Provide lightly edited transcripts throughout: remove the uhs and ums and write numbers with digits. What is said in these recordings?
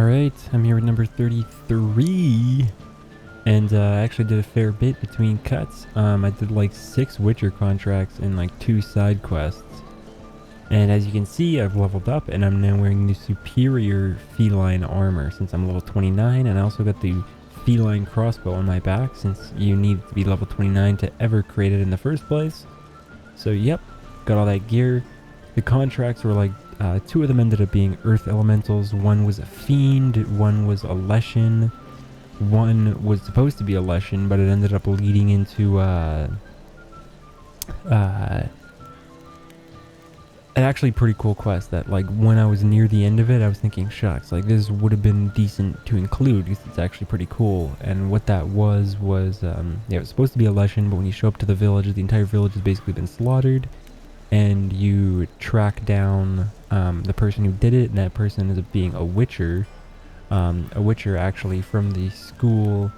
Alright, I'm here with number 33, and I actually did a fair bit between cuts. I did like 6 Witcher contracts and like 2 side quests. And as you can see, I've leveled up and I'm now wearing the superior feline armor since I'm level 29, and I also got the feline crossbow on my back since you need to be level 29 to ever create it in the first place. So yep, got all that gear. The contracts were like 2 of them ended up being earth elementals. One was a fiend, one was a leshen, one was supposed to be a leshen, but it ended up leading into an actually pretty cool quest that, like, when I was near the end of it, I was thinking, shucks, like, this would have been decent to include because it's actually pretty cool. And what that was yeah, it was supposed to be a leshen, but when you show up to the village, the entire village has basically been slaughtered, and you track down the person who did it, and that person ends up being a witcher actually from the school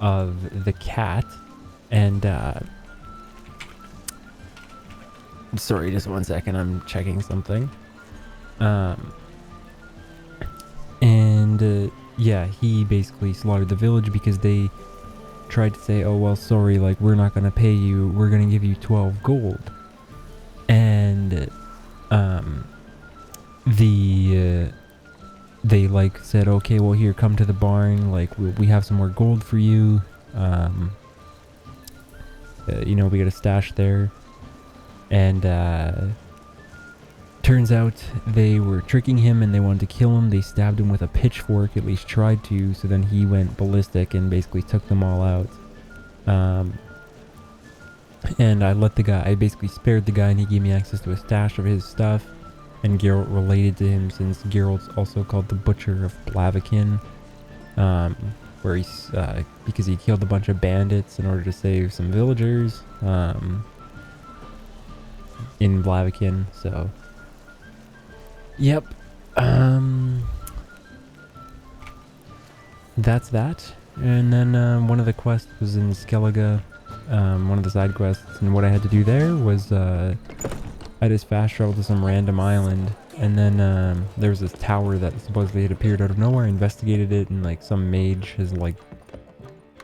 of the cat. And sorry, just one second, I'm checking something. Yeah, he basically slaughtered the village because they tried to say, oh well, sorry, like, we're not gonna pay you, we're gonna give you 12 gold. And they like said, okay, well, here, come to the barn, like, we have some more gold for you. You know, we got a stash there. And turns out they were tricking him and they wanted to kill him. They stabbed him with a pitchfork, at least tried to, so then he went ballistic and basically took them all out. And I basically spared the guy, and he gave me access to a stash of his stuff. And Geralt related to him since Geralt's also called the Butcher of Blaviken, where he's because he killed a bunch of bandits in order to save some villagers in Blaviken. So yep, that's that. And then one of the quests was in Skellige, one of the side quests, and what I had to do there was I just fast traveled to some random island, and then there was this tower that supposedly had appeared out of nowhere. I investigated it, and like some mage has like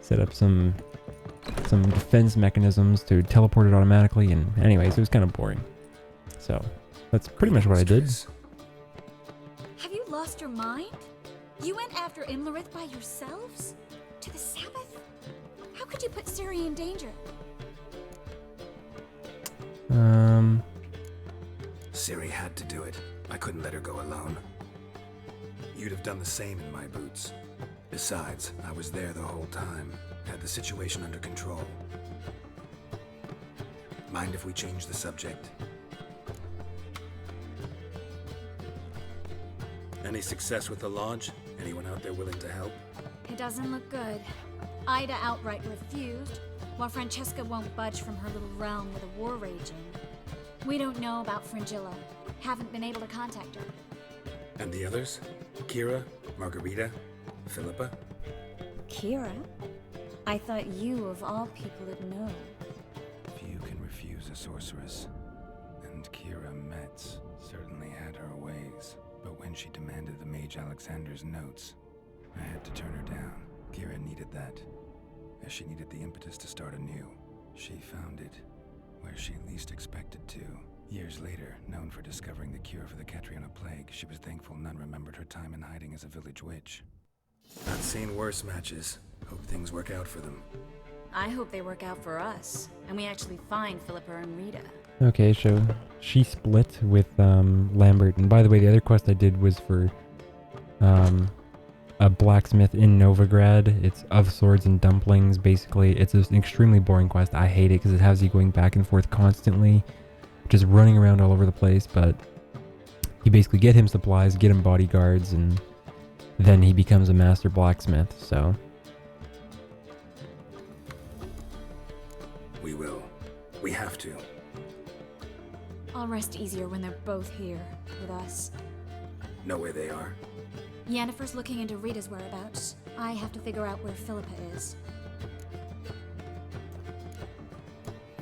set up some defense mechanisms to teleport it automatically, and anyways, it was kind of boring. So that's pretty much what I did. Have you lost your mind? You went after Imlerith by yourselves? To the Sabbath? How could you put Ciri in danger? Ciri had to do it. I couldn't let her go alone. You'd have done the same in my boots. Besides, I was there the whole time. Had the situation under control. Mind if we change the subject? Any success with the lodge? Anyone out there willing to help? It doesn't look good. Ida outright refused, while Francesca won't budge from her little realm with a war raging. We don't know about Fringilla. Haven't been able to contact her. And the others? Kira, Margarita, Philippa? Kira? I thought you, of all people, would know. Few can refuse a sorceress. And Kira Metz certainly had her ways. But when she demanded the Mage Alexander's notes, I had to turn her down. Kira needed that, as she needed the impetus to start anew. She found it where she least expected to. Years later, known for discovering the cure for the Catriona plague, she was thankful none remembered her time in hiding as a village witch. I've seen worse matches. Hope things work out for them. I hope they work out for us, and we actually find Philippa and Rita. Okay, so she split with Lambert, and by the way, the other quest I did was for a blacksmith in Novigrad. It's of swords and dumplings. Basically, it's an extremely boring quest. I hate it because it has you going back and forth constantly, just running around all over the place. But you basically get him supplies, get him bodyguards, and then he becomes a master blacksmith. So We will. We have to. I'll rest easier when they're both here with us. Know where they are? Yennefer's looking into Rita's whereabouts. I have to figure out where Philippa is.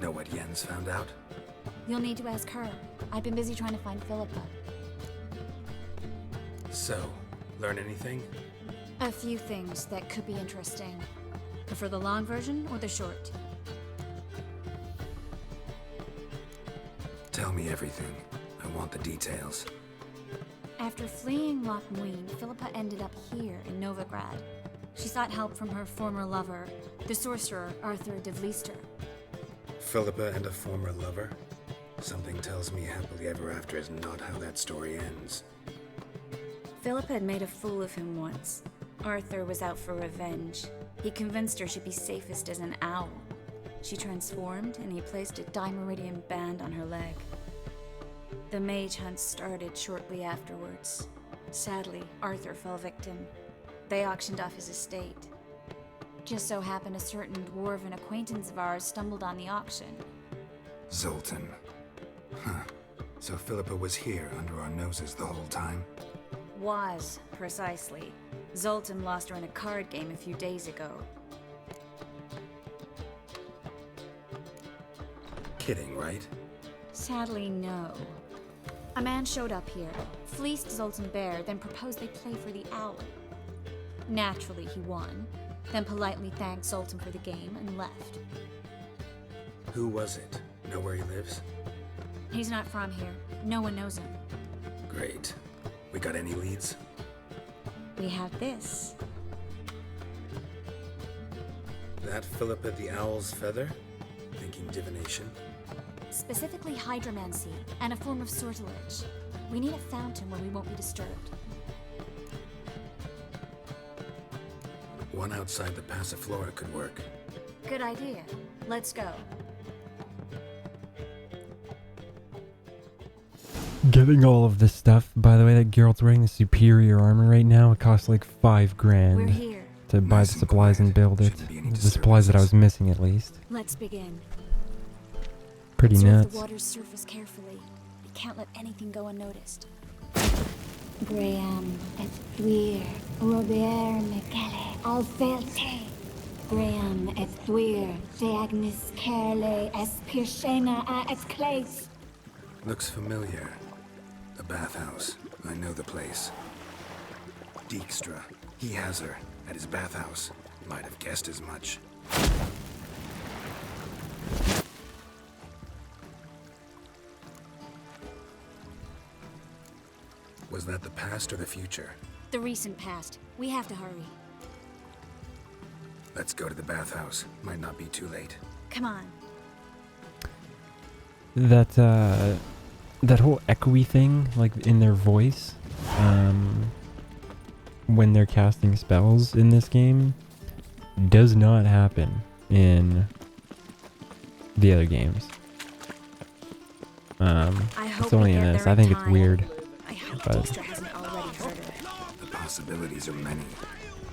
Know what Jens found out? You'll need to ask her. I've been busy trying to find Philippa. So, Learn anything? A few things that could be interesting. Prefer the long version or the short? Tell me everything. I want the details. After fleeing Loch Muin, Philippa ended up here in Novigrad. She sought help from her former lover, the sorcerer Arthur de Vlister. Philippa and a former lover? Something tells me happily ever after is not how that story ends. Philippa had made a fool of him once. Arthur was out for revenge. He convinced her she'd be safest as an owl. She transformed, and he placed a Dimeridian band on her leg. The mage hunt started shortly afterwards. Sadly, Arthur fell victim. They auctioned off his estate. Just so happened a certain dwarven acquaintance of ours stumbled on the auction. Zoltan. Huh. So Philippa was here under our noses the whole time? Was, precisely. Zoltan lost her in a card game a few days ago. Kidding, right? Sadly, no. A man showed up here, fleeced Zoltan bare, then proposed they play for the owl. Naturally, he won, then politely thanked Zoltan for the game and left. Who was it? Know where he lives? He's not from here. No one knows him. Great. We got any leads? We have this. That Philippa the Owl's feather? Thinking divination? Specifically hydromancy, and a form of sortilege. We need a fountain where we won't be disturbed. One outside the Passiflora could work. Good idea. Let's go. Getting all of this stuff. By the way, that Geralt's wearing the superior armor right now. It costs like $5 We're grand here. to buy Nice the and supplies quiet. and build it. Shouldn't be any The supplies that I was disturbances. missing, at least. Let's begin. Pretty Observe nuts. the water's surface carefully. We can't let anything go unnoticed. Graham et thuir, Robert Mekele, Alfelte. Graham et thuir, Deagnis Kerle, es Pirshena a et Claes. Looks familiar. The bathhouse. I know the place. Dijkstra. He has her. At his bathhouse. Might have guessed as much. Was that the past or the future? The recent past. We have to hurry. Let's go to the bathhouse. Might not be too late. Come on. That that whole echoey thing, like in their voice, when they're casting spells in this game, does not happen in the other games. It's only in this. I think it's weird. I hope but- Dijkstra hasn't already heard of it. The possibilities are many.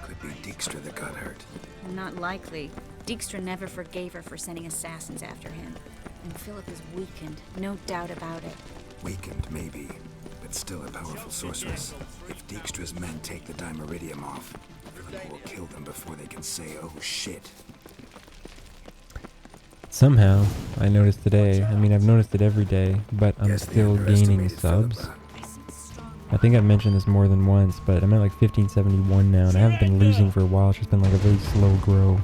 Could be Dijkstra that got hurt. Not likely. Dijkstra never forgave her for sending assassins after him. And Philip is weakened, no doubt about it. Weakened, maybe, but still a powerful sorceress. If Dijkstra's men take the Dimeridium off, Philippa will kill them before they can say, oh shit. Somehow, I noticed today, I mean I've noticed it every day, but I'm Guess they still gaining underestimated subs. Philippa. I think I've mentioned this more than once, but I'm at like 1571 now, and I haven't been losing for a while. It's just been like a very slow grow.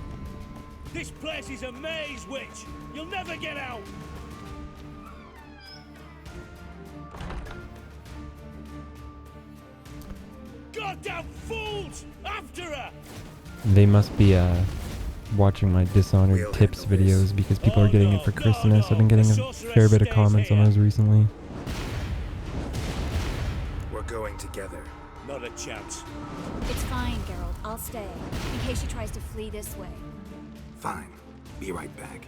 This place is a maze, witch! You'll never get out! Goddamn fools! After her! They must be watching my Dishonored tips videos because people are getting it for Christmas. I've been getting a fair bit of comments on those recently. We're going together. Not a chance. It's fine, Geralt. I'll stay, in case she tries to flee this way. Fine. Be right back.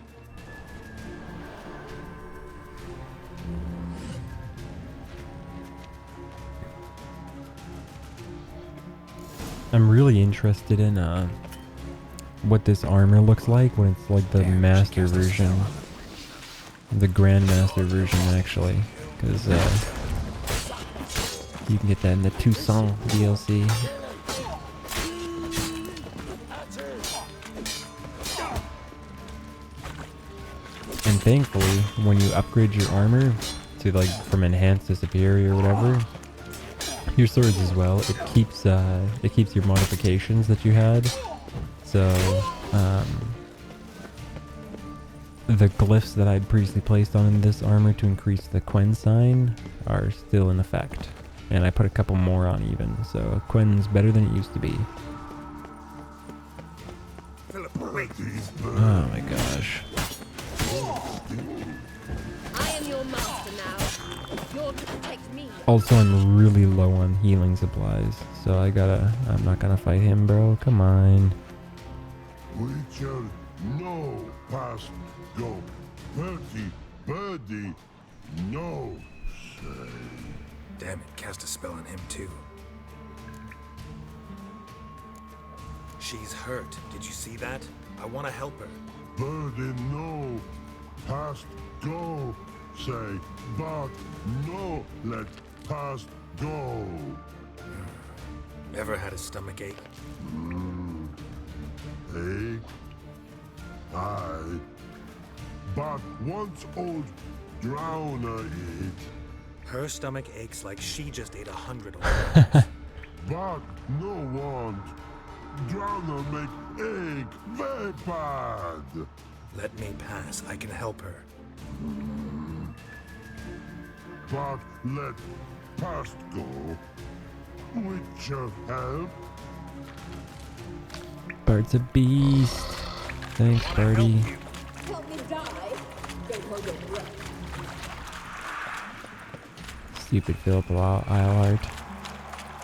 I'm really interested in what this armor looks like when it's like the Damn, she master cast a version, spell on the grandmaster version actually, because you can get that in the Toussaint DLC. And thankfully, when you upgrade your armor to like from enhanced to superior or whatever, your swords as well. It keeps your modifications that you had. So the glyphs that I'd previously placed on this armor to increase the Quen sign are still in effect. And I put a couple more on even, so Quen's better than it used to be. Oh my gosh. I am your master now. You're to protect me. Also, I'm really low on healing supplies, so I'm not gonna fight him, bro. Come on. Witcher, no past go. Birdie, no say. Damn it, cast a spell on him too. She's hurt. Did you see that? I want to help her. Birdie, no past go. Say, but no let past go. Ever had a stomach ache? Eh? Aye. But once old drowner eat. Her stomach aches like she just ate 100 already. But no want. Drowner make egg very bad. Let me pass. I can help her. But let past go. Witcher help. Bard's a beast. Thanks, Bardy. Help me die. Don't hold your breath. Stupid Phillipa Eilhart.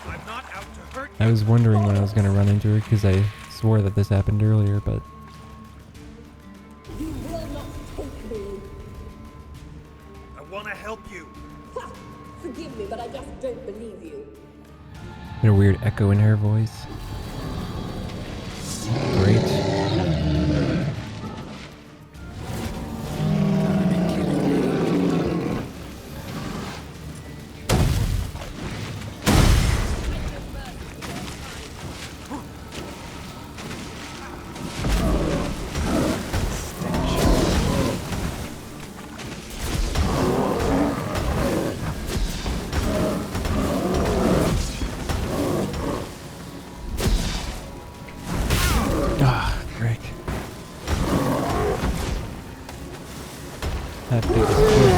I'm not out to hurt I was wondering when I was gonna run into her because I swore that this happened earlier, but You will not take me. I want to help you. Ha! Forgive me, but I just don't believe you. a weird echo in her voice. Great. Ah, frick. That big is quick.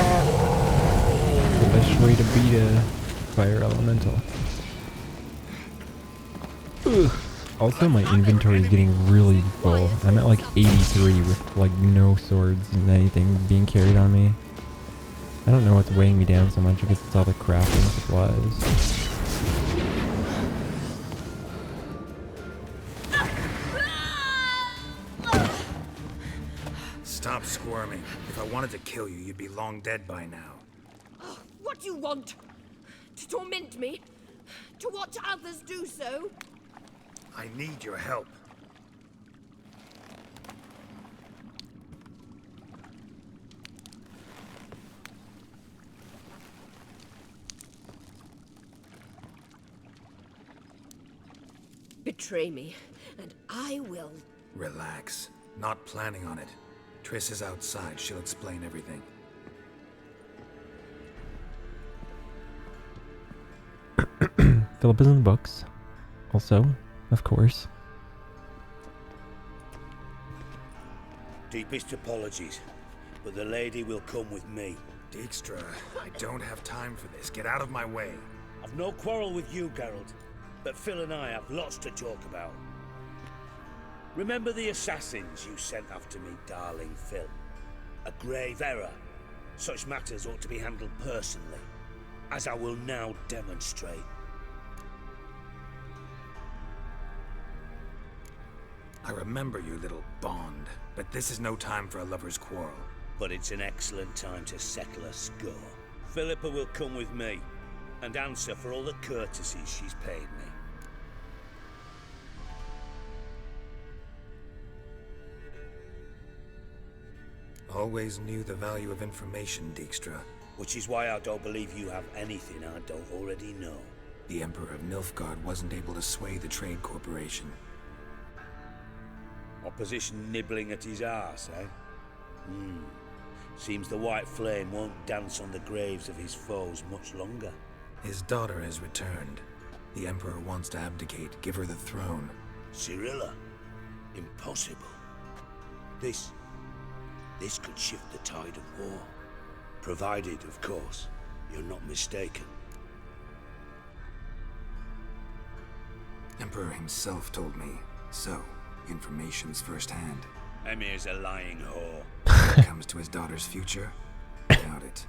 The best way to beat a fire elemental. Ugh. Also, my inventory is getting really full. I'm at like 83 with like no swords and anything being carried on me. I don't know what's weighing me down so much. I guess it's all the crafting supplies. Stop squirming. If I wanted to kill you, you'd be long dead by now. What do you want? To torment me? To watch others do so? I need your help. Betray me, and I will. Relax. Not planning on it. Triss is outside. She'll explain everything. Philippa's in the books. Also, of course. Deepest apologies, but the lady will come with me. Dijkstra, I don't have time for this. Get out of my way. I've no quarrel with you, Geralt, but Phil and I have lots to talk about. Remember the assassins you sent after me, darling Phil? A grave error. Such matters ought to be handled personally, as I will now demonstrate. I remember you, little Bond, but this is no time for a lover's quarrel. But it's an excellent time to settle a score. Philippa will come with me, and answer for all the courtesies she's paid me. Always knew the value of information, Dijkstra. Which is why I don't believe you have anything I don't already know. The Emperor of Nilfgaard wasn't able to sway the Trade Corporation. Opposition nibbling at his arse, eh? Seems the White Flame won't dance on the graves of his foes much longer. His daughter has returned. The Emperor wants to abdicate, give her the throne. Cirilla? Impossible. This could shift the tide of war. Provided, of course, you're not mistaken. Emperor himself told me. So, information's firsthand. Emir's a lying whore. When it comes to his daughter's future, doubt it.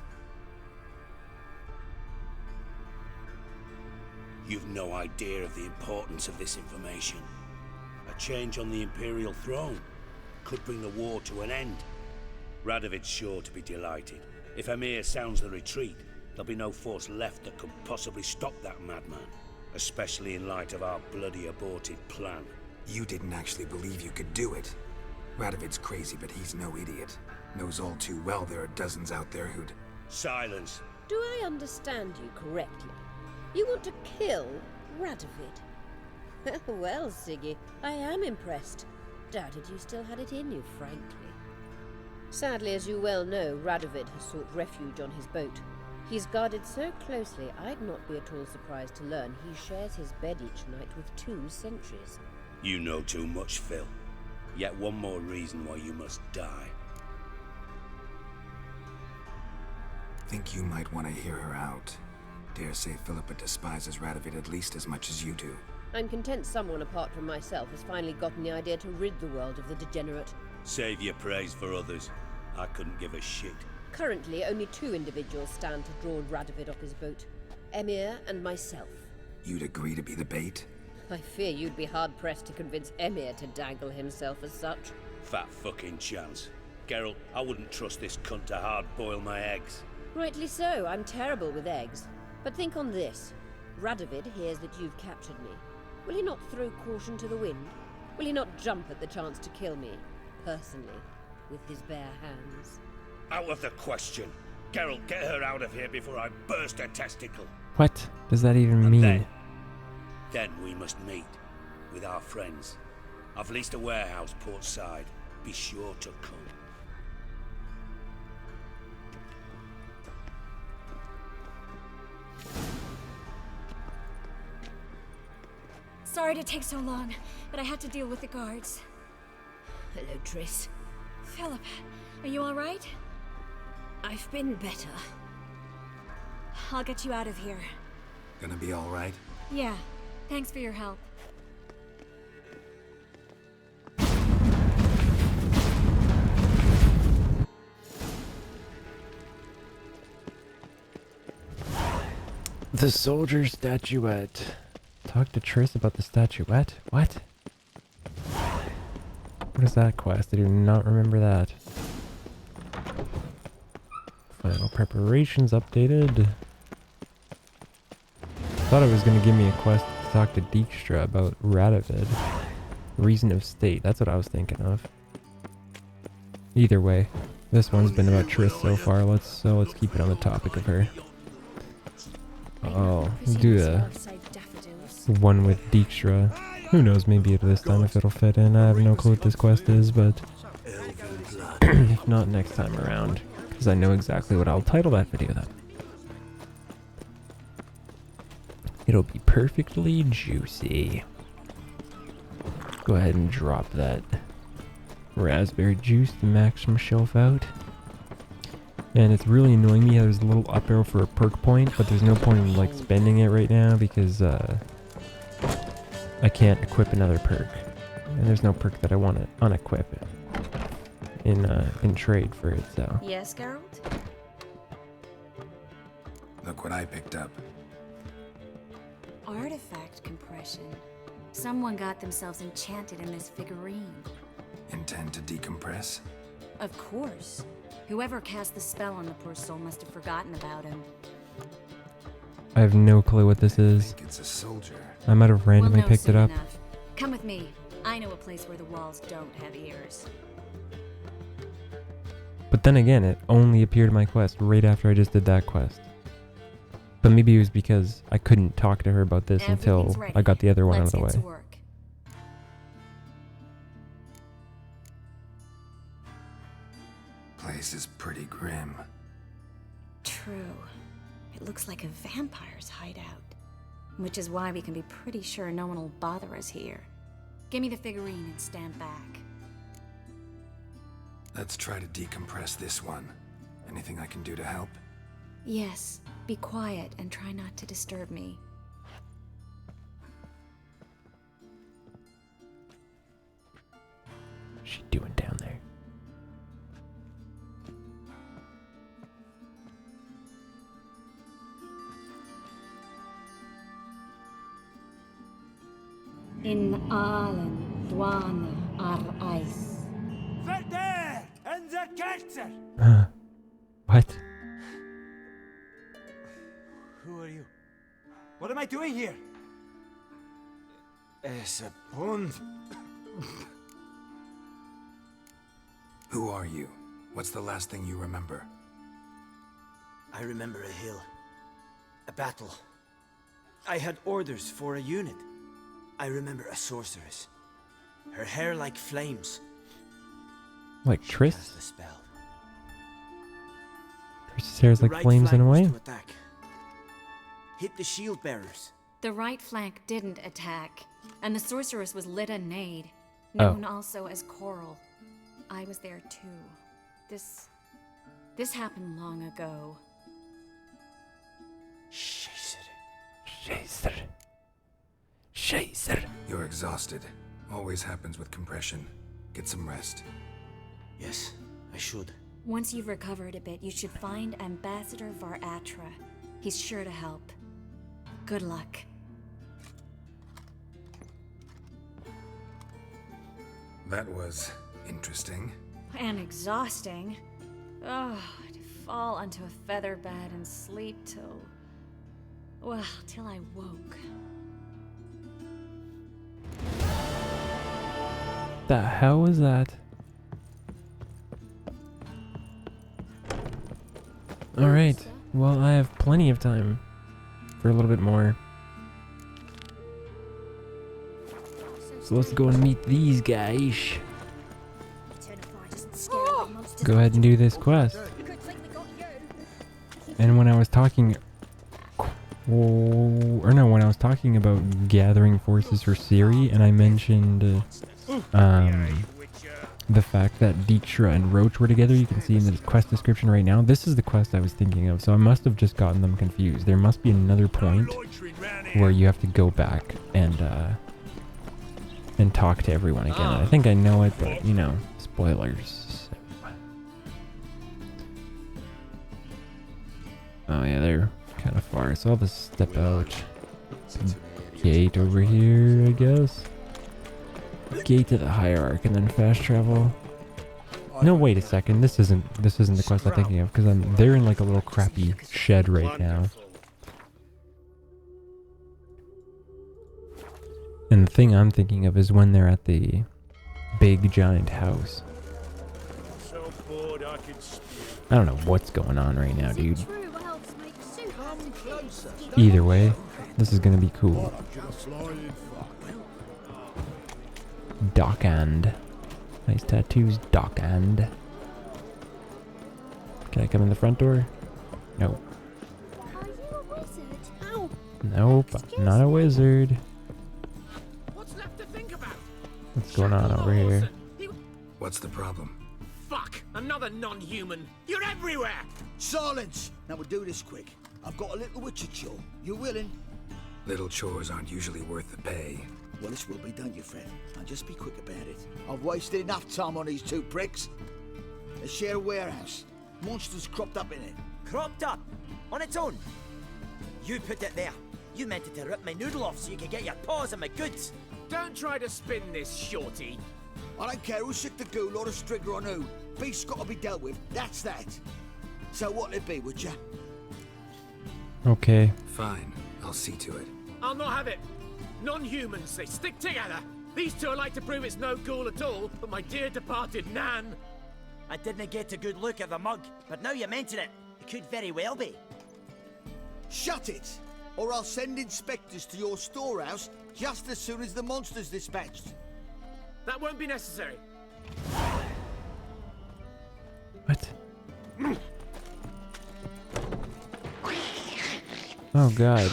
You've no idea of the importance of this information. A change on the Imperial throne could bring the war to an end. Radovid's sure to be delighted. If Emir sounds the retreat, there'll be no force left that could possibly stop that madman. Especially in light of our bloody aborted plan. You didn't actually believe you could do it. Radovid's crazy, but he's no idiot. Knows all too well there are dozens out there who'd... Silence. Do I understand you correctly? You want to kill Radovid? Well, Siggy, I am impressed. Doubted you still had it in you, frankly. Sadly, as you well know, Radovid has sought refuge on his boat. He's guarded so closely, I'd not be at all surprised to learn he shares his bed each night with 2 sentries. You know too much, Phil. Yet one more reason why you must die. Think you might want to hear her out. Dare say Philippa despises Radovid at least as much as you do. I'm content someone apart from myself has finally gotten the idea to rid the world of the degenerate. Save your praise for others. I couldn't give a shit. Currently, only 2 individuals stand to draw Radovid off his boat. Emir and myself. You'd agree to be the bait? I fear you'd be hard-pressed to convince Emir to dangle himself as such. Fat fucking chance. Geralt, I wouldn't trust this cunt to hard-boil my eggs. Rightly so, I'm terrible with eggs. But think on this. Radovid hears that you've captured me. Will he not throw caution to the wind? Will he not jump at the chance to kill me, personally, with his bare hands? Out of the question. Geralt, get her out of here before I burst her testicle. What does that even And mean? Then we must meet with our friends. I've leased a warehouse portside. Be sure to come. Sorry to take so long, but I had to deal with the guards. Hello, Triss. Philip, are you all right? I've been better. I'll get you out of here. Gonna be alright? Yeah, thanks for your help. The soldier statuette. Talk to Triss about the statuette? What? What is that quest? I do not remember that. Final preparations updated. Thought it was going to give me a quest to talk to Dijkstra about Radovid. Reason of state. That's what I was thinking of. Either way, this one's been about Triss so far. Let's keep it on the topic of her. Oh, do the one with Dijkstra. Who knows, maybe this time if it'll fit in. I have no clue what this quest is, but if not, next time around. Because I know exactly what I'll title that video then. It'll be perfectly juicy. Go ahead and drop that raspberry juice to max some shelf out. And it's really annoying me how there's a little up arrow for a perk point, but there's no point in like spending it right now because I can't equip another perk. And there's no perk that I want to unequip in trade for it, so. Yes, Geralt? Look what I picked up. Artifact compression. Someone got themselves enchanted in this figurine. Intend to decompress? Of course. Whoever cast the spell on the poor soul must have forgotten about him. I have no clue what this I is. think it's a soldier. I might have randomly We'll know picked it soon up. enough. Come with me. I know a place where the walls don't have ears. But then again, it only appeared in my quest right after I just did that quest. But maybe it was because I couldn't talk to her about this until Everything's ready. I got the other one Let's out of get the to way. work. Place is pretty grim. True. It it looks like a vampire's hideout. Which is why we can be pretty sure no one will bother us here. Give me the figurine and stand back. Let's try to decompress this one. Anything I can do to help? Yes, be quiet and try not to disturb me. What's she doing down there? In Allen, Dwana, Ar Ice. Verder and the Kerzer! What? Who are you? What am I doing here? Es a pond. Who are you? What's the last thing you remember? I remember a hill. A battle. I had orders for a unit. I remember a sorceress. Her hair like flames. Like She Triss? cast the spell. Triss's hair's The like right flames in a flank way. was to attack. Hit the shield bearers. The right flank didn't attack, and the sorceress was Lita Nade, Oh. known also as Coral. I was there too. This happened long ago. Scheiße. Scheiße. You're exhausted. Always happens with compression. Get some rest. Yes, I should. Once you've recovered a bit, you should find Ambassador Varatra. He's sure to help. Good luck. That was interesting. And exhausting. Oh, to fall onto a feather bed and sleep till... well, till I woke. The hell was that? Alright, well I have plenty of time for a little bit more. So let's go and meet these guys. Go ahead and do this quest. And when I was talking... when I was talking about gathering forces for Ciri, and I mentioned the fact that Dijkstra and Roach were together, you can see in the quest description right now. This is the quest I was thinking of, so I must have just gotten them confused. There must be another point where you have to go back and talk to everyone again. I think I know it, but you know, spoilers. Oh yeah, they're kind of far, so I'll just step out. Gate over here, I guess. Gate to the Hierarch, and then fast travel. No, wait a second. This isn't the quest I'm thinking of, because they're in like a little crappy shed right now. And the thing I'm thinking of is when they're at the big giant house. So bored I could spew. I don't know what's going on right now, dude. True elves make soup. Come closer. Either way, this is gonna be cool. Dockhand. Nice tattoos, Dockhand. Can I come in the front door? Nope. Are you a wizard? Ow! Nope, I'm not a wizard. What's left to think about? What's going on over here? What's the problem? Fuck! Another non-human! You're everywhere! Silence! Now we'll do this quick. I've got a little witcher chore. You willing? Little chores aren't usually worth the pay. Well, this will be done, you friend. Now just be quick about it. I've wasted enough time on these two pricks. They share a warehouse. Monsters cropped up in it. Cropped up? On its own? You put it there. You meant it to rip my noodle off so you could get your paws on my goods. Don't try to spin this, shorty. I don't care who sick the ghoul or the strigger on who. Beast's got to be dealt with. That's that. So what'll it be, would ya? Okay. Fine, I'll see to it. I'll not have it. Non-humans, they stick together. These two are like to prove it's no ghoul at all, but my dear departed Nan. I didn't get a good look at the mug, but now you mention it, it could very well be. Shut it! Or I'll send inspectors to your storehouse just as soon as the monster's dispatched. That won't be necessary. What? Oh god.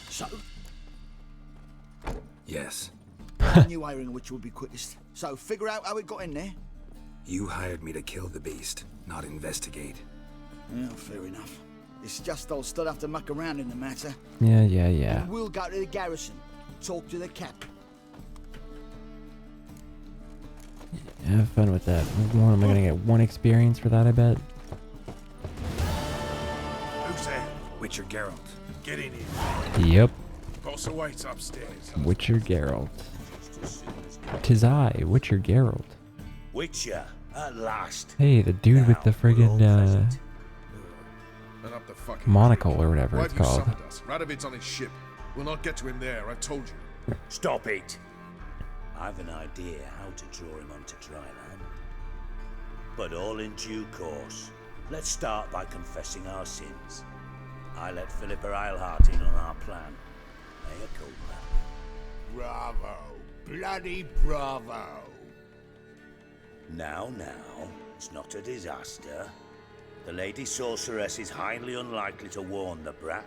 So, Yes. I knew airing which would be quickest. So, figure out how it got in there. You hired me to kill the beast, not investigate. Well, fair enough. It's just I'll still have to muck around in the matter. Yeah. And we'll go to the garrison, talk to the captain. Have fun with that. What, am I gonna get 1 experience for that, I bet? Who's there? Witcher Geralt. Get in here. Yep. Boss awaits upstairs. Witcher Geralt. 'Tis I, Witcher Geralt. Witcher, at last. Hey, the dude with the friggin' And up the fucking monocle creek. or whatever Why it's have you called. summoned us? Radovid's on his ship. We'll not get to him there, I've told you. Stop it. I've an idea how to draw him onto dry land. But all in due course. Let's start by confessing our sins. I let Philippa Eilhart in on our plan. Mea culpa. Bravo. Bloody bravo. Now, it's not a disaster. The Lady Sorceress is highly unlikely to warn the brat.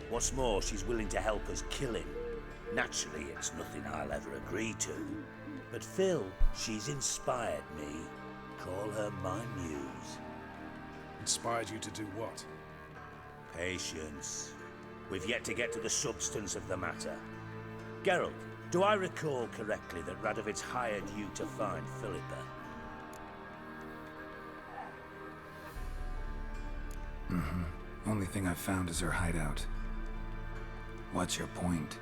What's more, she's willing to help us kill him. Naturally, it's nothing I'll ever agree to. But Phil, she's inspired me. Call her my muse. Inspired you to do what? Patience. We've yet to get to the substance of the matter. Geralt, do I recall correctly that Radovid's hired you to find Philippa? Only thing I've found is her hideout. What's your point?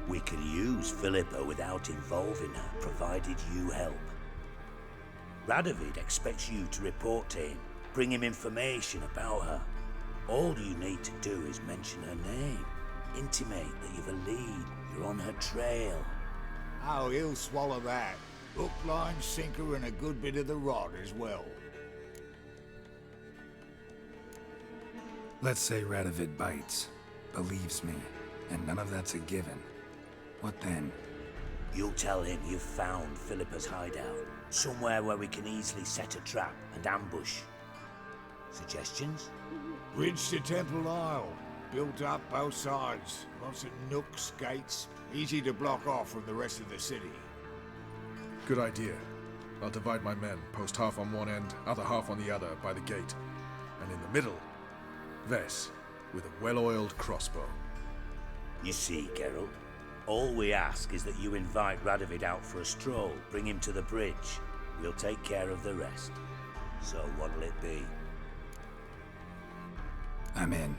We can use Philippa without involving her, provided you help. Radovid expects you to report to him, bring him information about her. All you need to do is mention her name, intimate that you've a lead, you're on her trail. Oh, he'll swallow that. Hook, line, sinker, and a good bit of the rod as well. Let's say Radovid bites, believes me, and none of that's a given. What then? You'll tell him you've found Philippa's hideout, somewhere where we can easily set a trap and ambush. Suggestions? Bridge to Temple Isle. Built up both sides. Lots of nooks, gates. Easy to block off from the rest of the city. Good idea. I'll divide my men, post half on one end, other half on the other, by the gate. And in the middle, Vess, with a well-oiled crossbow. You see, Geralt, all we ask is that you invite Radovid out for a stroll, bring him to the bridge. We'll take care of the rest. So what'll it be? I'm in.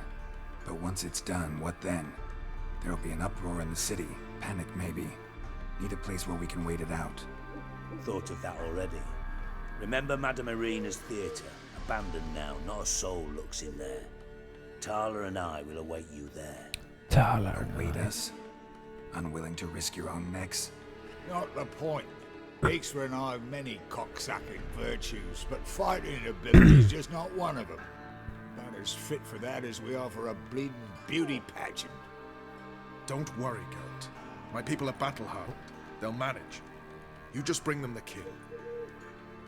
But once it's done, what then? There'll be an uproar in the city. Panic, maybe. Need a place where we can wait it out. Thought of that already. Remember Madame Irina's theatre? Abandoned now, not a soul looks in there. Tala and I will await you there. Tala. Await us? Unwilling to risk your own necks? Not the point. Dijkstra and I have many cocksucking virtues, but fighting ability is just not one of them. Not as fit for that as we are for a bleeding beauty pageant. Don't worry, Geralt. My people are battle-hardened. They'll manage. You just bring them the kill.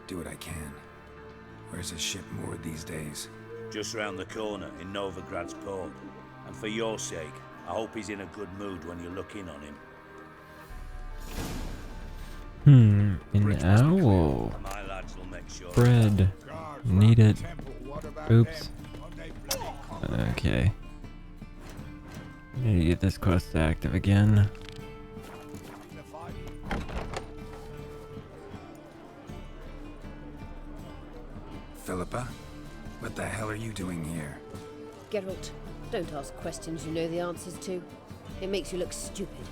Do what I can. Where's his ship moored these days? Just round the corner in Novigrad's port. And for your sake, I hope he's in a good mood when you look in on him. An owl. My lads will make sure. Bread. Need it. Oops. Okay. Need to get this quest active again. Philippa? What the hell are you doing here? Geralt, don't ask questions you know the answers to. It makes you look stupid.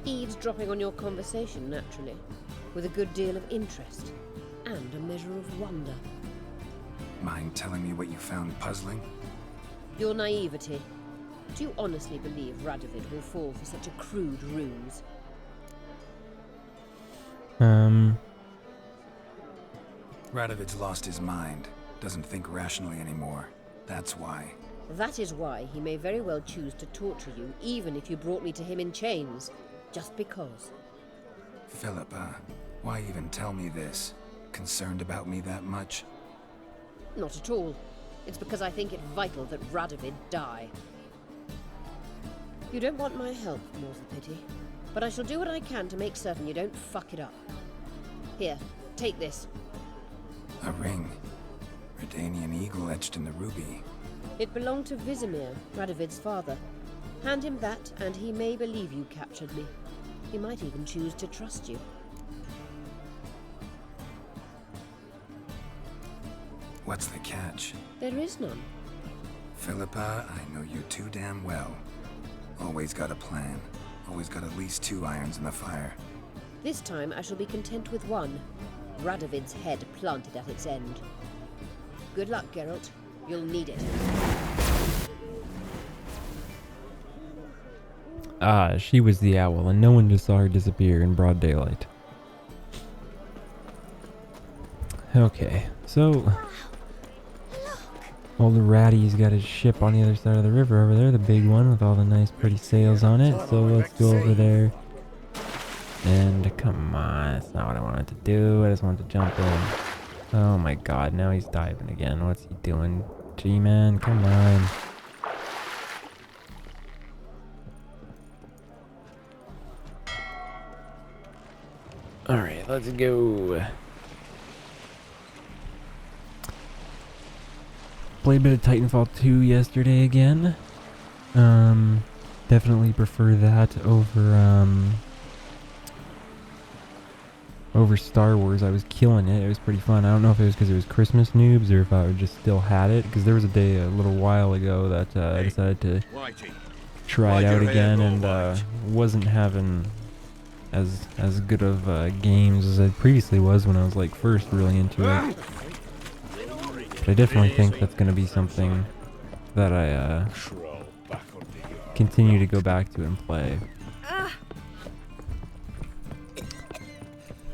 Eavesdropping on your conversation, naturally, with a good deal of interest and a measure of wonder. Mind telling me what you found puzzling? Your naivety. Do you honestly believe Radovid will fall for such a crude ruse? Radovid's lost his mind. Doesn't think rationally anymore. That's why. That is why he may very well choose to torture you, even if you brought me to him in chains. Just because. Philippa, Why even tell me this? Concerned about me that much? Not at all. It's because I think it vital that Radovid die. You don't want my help, more's the pity. But I shall do what I can to make certain you don't fuck it up. Here, take this. A ring. Redanian eagle etched in the ruby. It belonged to Vizimir, Radovid's father. Hand him that, and he may believe you captured me. He might even choose to trust you. What's the catch? There is none. Philippa, I know you too damn well. Always got a plan. Always got at least 2 irons in the fire. This time I shall be content with one. Radovid's head planted at its end. Good luck, Geralt. You'll need it. Ah, she was the owl, and no one just saw her disappear in broad daylight. Okay, so... Old Ratty's got his ship on the other side of the river over there, the big one with all the nice pretty sails on it. So let's go over there. And come on, that's not what I wanted to do. I just wanted to jump in. Oh my god, now he's diving again. What's he doing? G-Man, come on. Alright, let's go. Played a bit of Titanfall 2 yesterday again. Definitely prefer that over Star Wars. I was killing it. It was pretty fun. I don't know if it was because it was Christmas noobs or if I would just still had it. Because there was a day a little while ago that I decided to try it out again and wasn't having as good of games as I previously was when I was like first really into it. But I definitely think that's going to be something that I continue to go back to and play.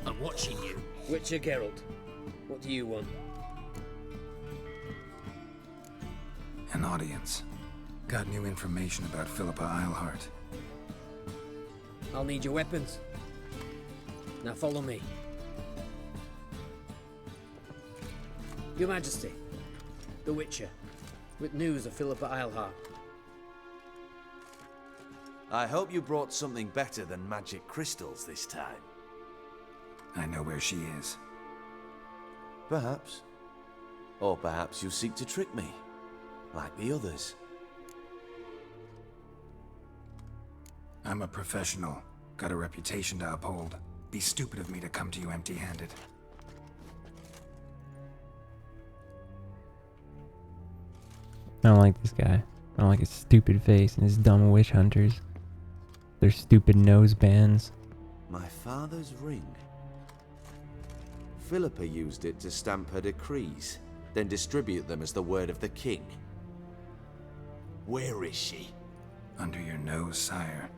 I'm watching you. Witcher Geralt, what do you want? An audience. Got new information about Philippa Eilhart. I'll need your weapons. Now follow me. Your Majesty, the Witcher, with news of Philippa Eilhart. I hope you brought something better than magic crystals this time. I know where she is. Perhaps. Or perhaps you seek to trick me, like the others. I'm a professional. Got a reputation to uphold. Be stupid of me to come to you empty-handed. I don't like this guy. I don't like his stupid face and his dumb witch hunters. Their stupid nose bands. My father's ring. Philippa used it to stamp her decrees, then distribute them as the word of the king. Where is she? Under your nose, sire.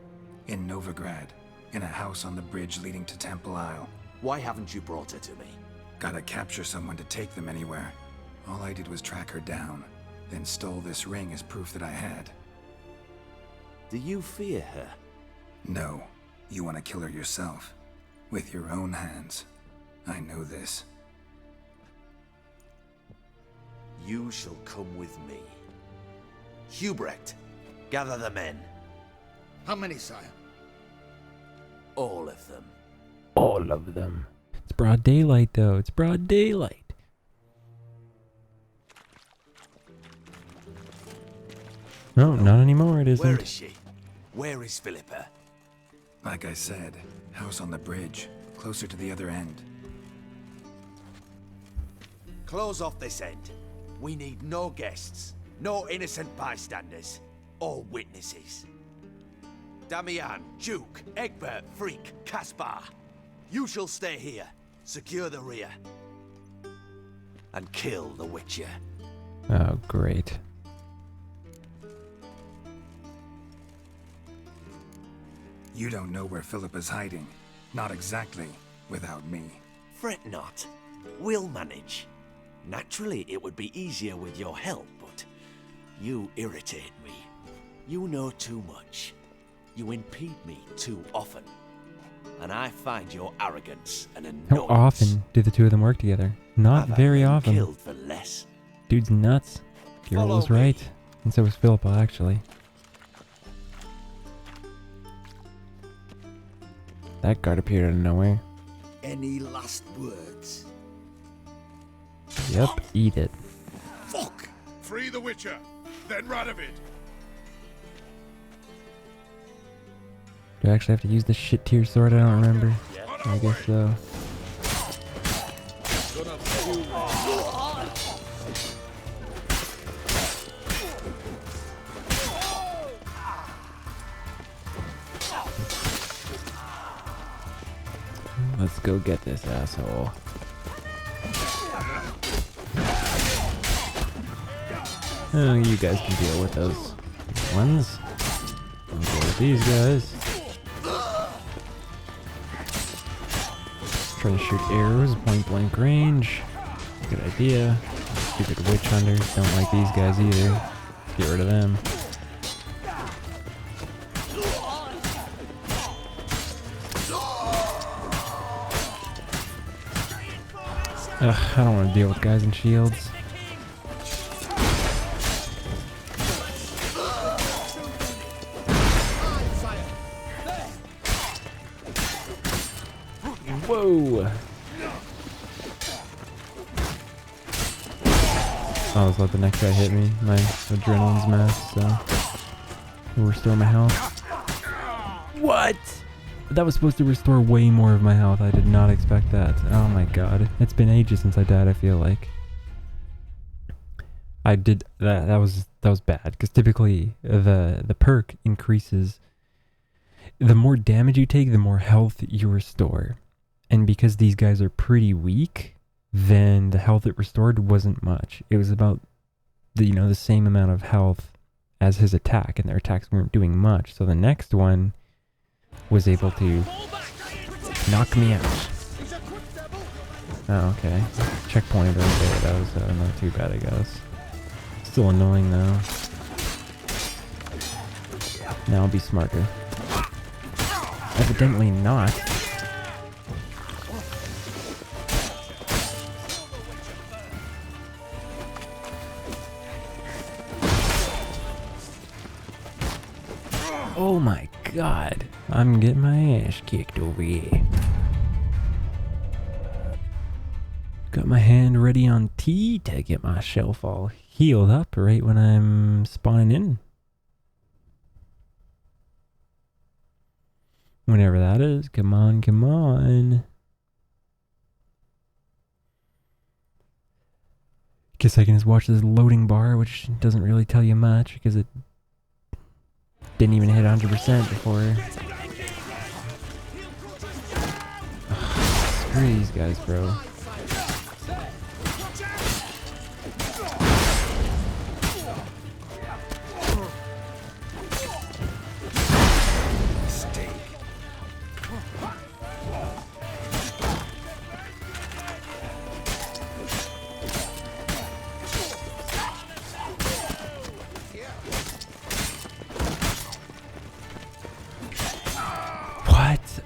In Novigrad. In a house on the bridge leading to Temple Isle. Why haven't you brought her to me? Gotta capture someone to take them anywhere. All I did was track her down, then stole this ring as proof that I had. Do you fear her? No. You want to kill her yourself. With your own hands. I know this. You shall come with me. Hubrecht, gather the men. How many, sire? All of them. All of them. It's broad daylight, though. It's broad daylight. No, not anymore. It isn't. Where is she? Where is Philippa? Like I said, house on the bridge. Closer to the other end. Close off this end. We need no guests, no innocent bystanders, or witnesses. Damian, Duke, Egbert, Freak, Caspar. You shall stay here, secure the rear, and kill the Witcher. Oh, great. You don't know where Philippa's hiding. Not exactly, without me. Fret not. We'll manage. Naturally, it would be easier with your help, but you irritate me. You know too much. You impede me too often. and I find your arrogance an annoyance. How often do the two of them work together? Not Have I very been often. killed for less? Dude's nuts. Kira Follow was me. right. And so was Philippa, actually. That guard appeared out of nowhere. Any last words? Yep, eat it. Fuck! Free the Witcher, then Radovid. Do I actually have to use the shit tier sword? I don't remember. I guess so. Let's go get this asshole. Oh, you guys can deal with those ones. I'll deal with these guys. Trying to shoot arrows, point blank range. Good idea. Stupid witch hunters. Don't like these guys either. Get rid of them. Ugh, I don't want to deal with guys in shields. Whoa! I'll just let the next guy hit me. My adrenaline's max, so will restore my health. What? That was supposed to restore way more of my health. I did not expect that. Oh my god. It's been ages since I died, I feel like. I did that. That was bad, because typically the perk increases. The more damage you take, the more health you restore. And because these guys are pretty weak, then the health it restored wasn't much. It was about the same amount of health as his attack, and their attacks weren't doing much. So the next one was able to knock me out. Oh, okay. Checkpoint right there. That was not too bad, I guess. Still annoying though. Now I'll be smarter. Evidently not. Oh my god. I'm getting my ass kicked over here. Got my hand ready on T to get myself all healed up right when I'm spawning in. Whenever that is. Come on, come on. Guess I can just watch this loading bar, which doesn't really tell you much because it didn't even hit 100% before. Ugh, screw these guys, bro.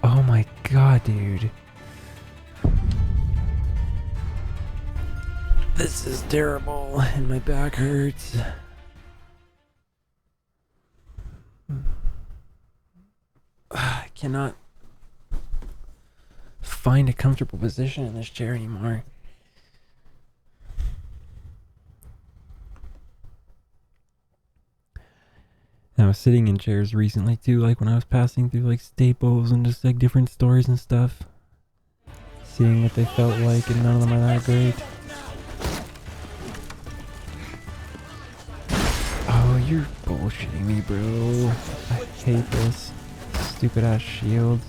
Oh my god, dude. This is terrible, and my back hurts. I cannot find a comfortable position in this chair anymore. I was sitting in chairs recently too, like when I was passing through like Staples and just like different stores and stuff. Seeing what they felt like, and none of them are that great. Oh, you're bullshitting me, bro. I hate this. Stupid ass shield.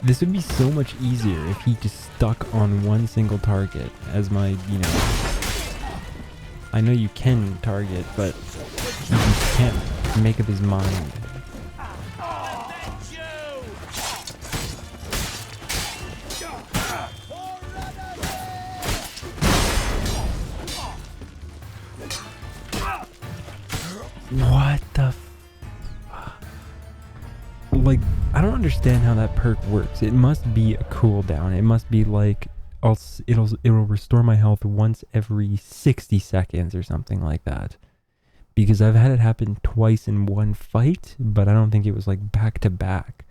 This would be so much easier if he just stuck on one single target as my, I know you can target, but he can't make up his mind. What the like, I don't understand how that perk works. It must be a cooldown. It must be like it'll restore my health once every 60 seconds or something like that. Because I've had it happen twice in one fight, but I don't think it was like back to back.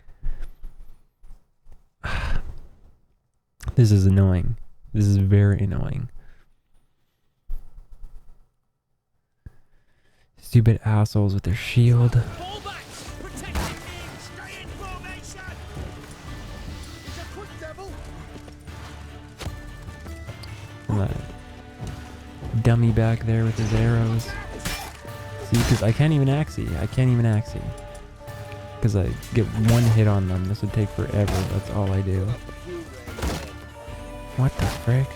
This is annoying. This is very annoying. Stupid assholes with their shield. And that dummy back there with his arrows. See, because I can't even axie. Because I get one hit on them. This would take forever. That's all I do. What the frick?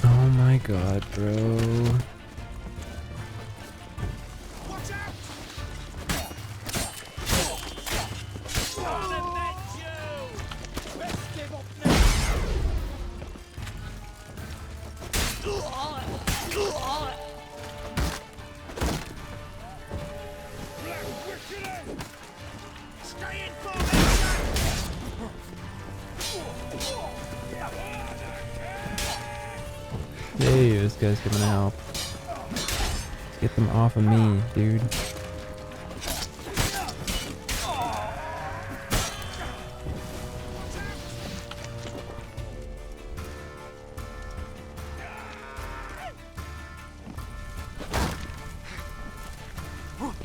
Oh my god, bro. Hey, this guy's coming to help. Let's get them off of me, dude.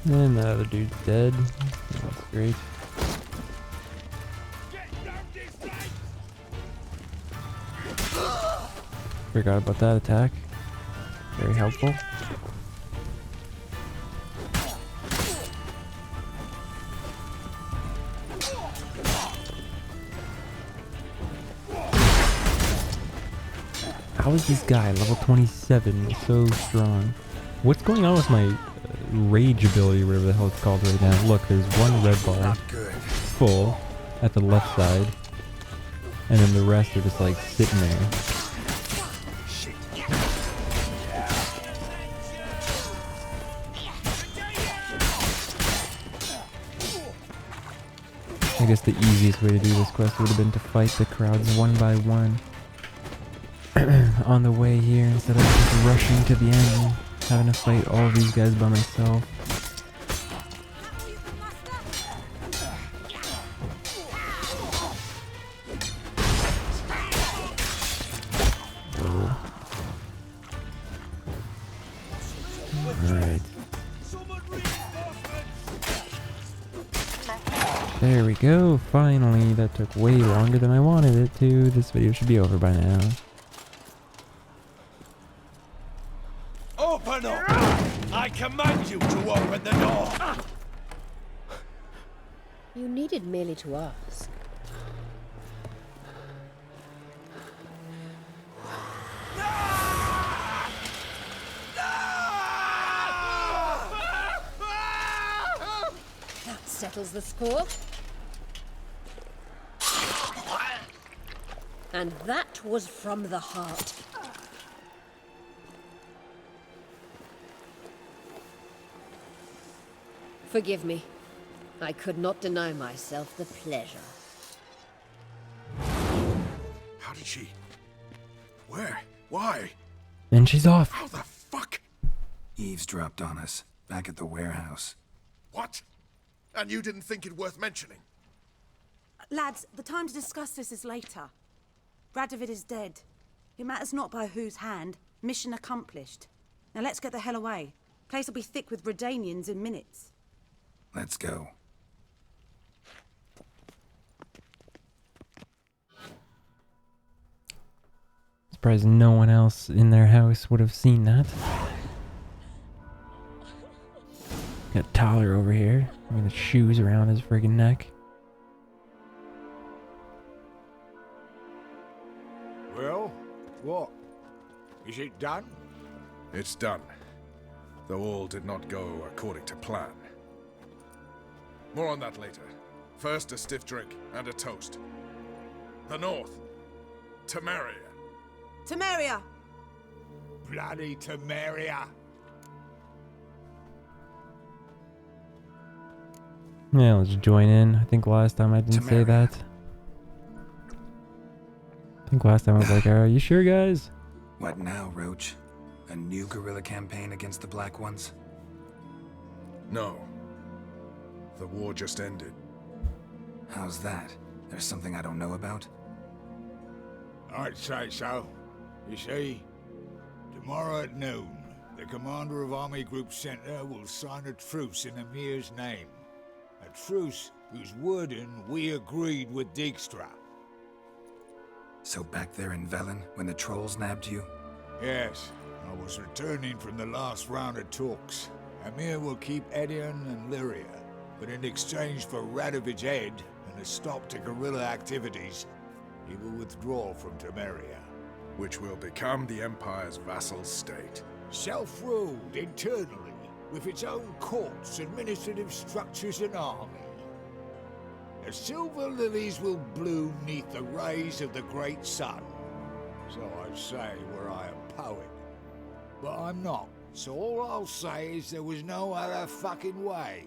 And the other dude's dead. That's great. Forgot about that attack. Very helpful. How is this guy level 27 so strong? What's going on with my rage ability, whatever the hell it's called right now? Look, there's one red bar full at the left side, and then the rest are just like sitting there. I guess the easiest way to do this quest would have been to fight the crowds one by one on the way here instead of just rushing to the end, having to fight all these guys by myself. Alright. There we go, finally. That took way longer than I wanted it to. This video should be over by now. Open up! I command you to open the door! You needed merely to ask. That settles the score. And that was from the heart. Forgive me. I could not deny myself the pleasure. How did she? Where? Why? And she's off. How the fuck? Eavesdropped on us, back at the warehouse. What? And you didn't think it worth mentioning? Lads, the time to discuss this is later. Radovid is dead. It matters not by whose hand. Mission accomplished. Now let's get the hell away. Place will be thick with Redanians in minutes. Let's go. Surprised no one else in their house would have seen that. Got Tyler over here. Got his shoes around his friggin' neck. Well, what? Is it done? It's done. Though all did not go according to plan. More on that later. First, a stiff drink and a toast. The North. Temeria. Temeria! Bloody Temeria! Yeah, let's join in. I think last time I didn't say that. I think last time I was like, are you sure, guys? What now, Roach? A new guerrilla campaign against the Black Ones? No. The war just ended. How's that? There's something I don't know about? I'd say so. You see, tomorrow at noon, the commander of Army Group Center will sign a truce in Emir's name. A truce whose wording we agreed with Dijkstra. So back there in Velen, when the trolls nabbed you? Yes, I was returning from the last round of talks. Emir will keep Edion and Lyria, but in exchange for Radovid's head and a stop to guerrilla activities, he will withdraw from Temeria. Which will become the Empire's vassal state. Self-ruled internally, with its own courts, administrative structures and army. The silver lilies will bloom neath the rays of the great sun. So I say were I a poet. But I'm not, so all I'll say is there was no other fucking way.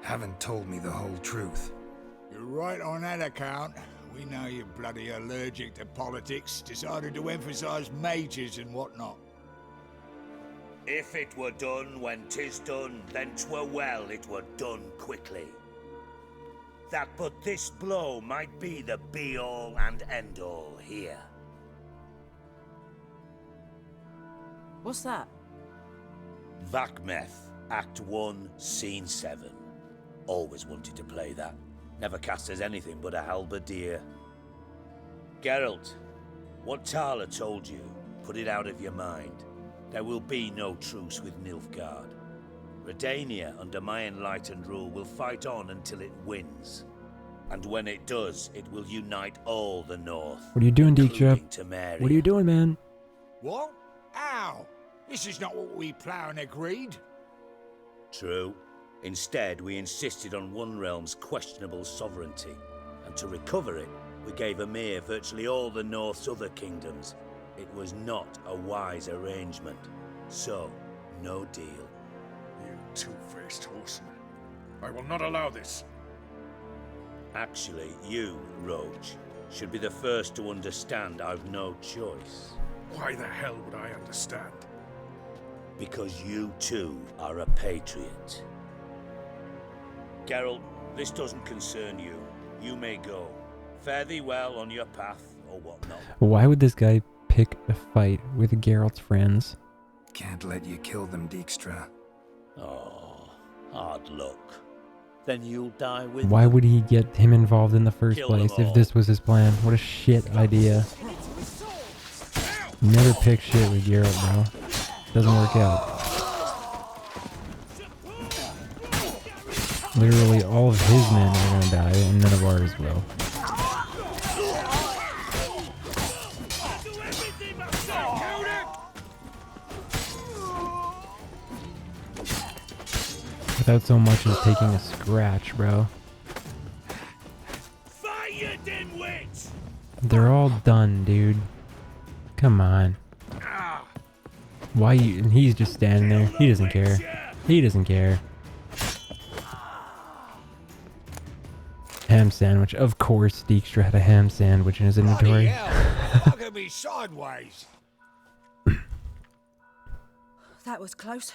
Haven't told me the whole truth. You're right on that account. We know you're bloody allergic to politics, decided to emphasize majors and whatnot. If it were done when 'tis done, then 'twere well it were done quickly. That but this blow might be the be-all and end-all here. What's that? Vakmeth, Act 1, Scene 7. Always wanted to play that. Never cast as anything but a halberdier. Geralt, what Tala told you, put it out of your mind. There will be no truce with Nilfgaard. Redania, under my enlightened rule, will fight on until it wins. And when it does, it will unite all the North. What are you doing, Dijkstra? including Temeria. What are you doing, man? What? Ow! This is not what we planned and agreed. True. Instead, we insisted on one realm's questionable sovereignty, and to recover it, we gave Emir virtually all the North's other kingdoms. It was not a wise arrangement. So, no deal. You two-faced horseman. I will not allow this. Actually, you, Roach, should be the first to understand I've no choice. Why the hell would I understand? Because you too are a patriot. Geralt, this doesn't concern you. You may go. Fare thee well on your path, or whatnot. Why would this guy pick a fight with Geralt's friends? Can't let you kill them, Dijkstra. Oh, hard luck. Then you'll die with Why would he get him involved in the first Kill them place if all. this was his plan? What a shit idea. Never pick shit with Geralt, bro. Doesn't work out. Literally all of his men are gonna die, and none of ours will. Without so much as taking a scratch, bro. Fight, you dimwits! They're all done, dude. Come on. Why you... And he's just standing there. He doesn't care. He doesn't care. Ham sandwich. Of course, Dijkstra had a ham sandwich in his inventory. Look at me sideways. That was close.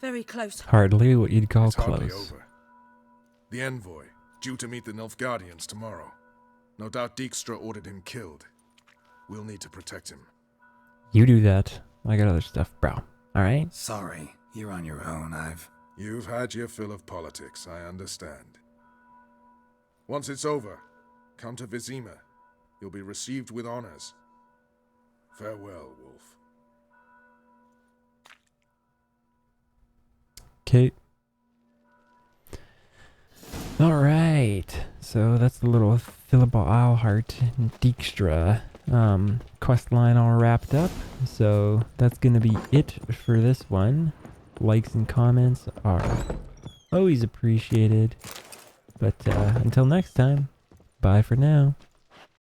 Very close. Hardly what you'd call It's hardly close. over. The envoy, due to meet the Nilfgaardians tomorrow. No doubt Dijkstra ordered him killed. We'll need to protect him. You do that. I got other stuff, bro. Alright? Sorry, you're on your own. You've had your fill of politics, I understand. Once it's over, come to Vizima. You'll be received with honors. Farewell, Wolf. Okay. Alright. So that's the little Phillipa Eilhart Dijkstra quest line all wrapped up. So that's gonna be it for this one. Likes and comments are always appreciated. But until next time, bye for now.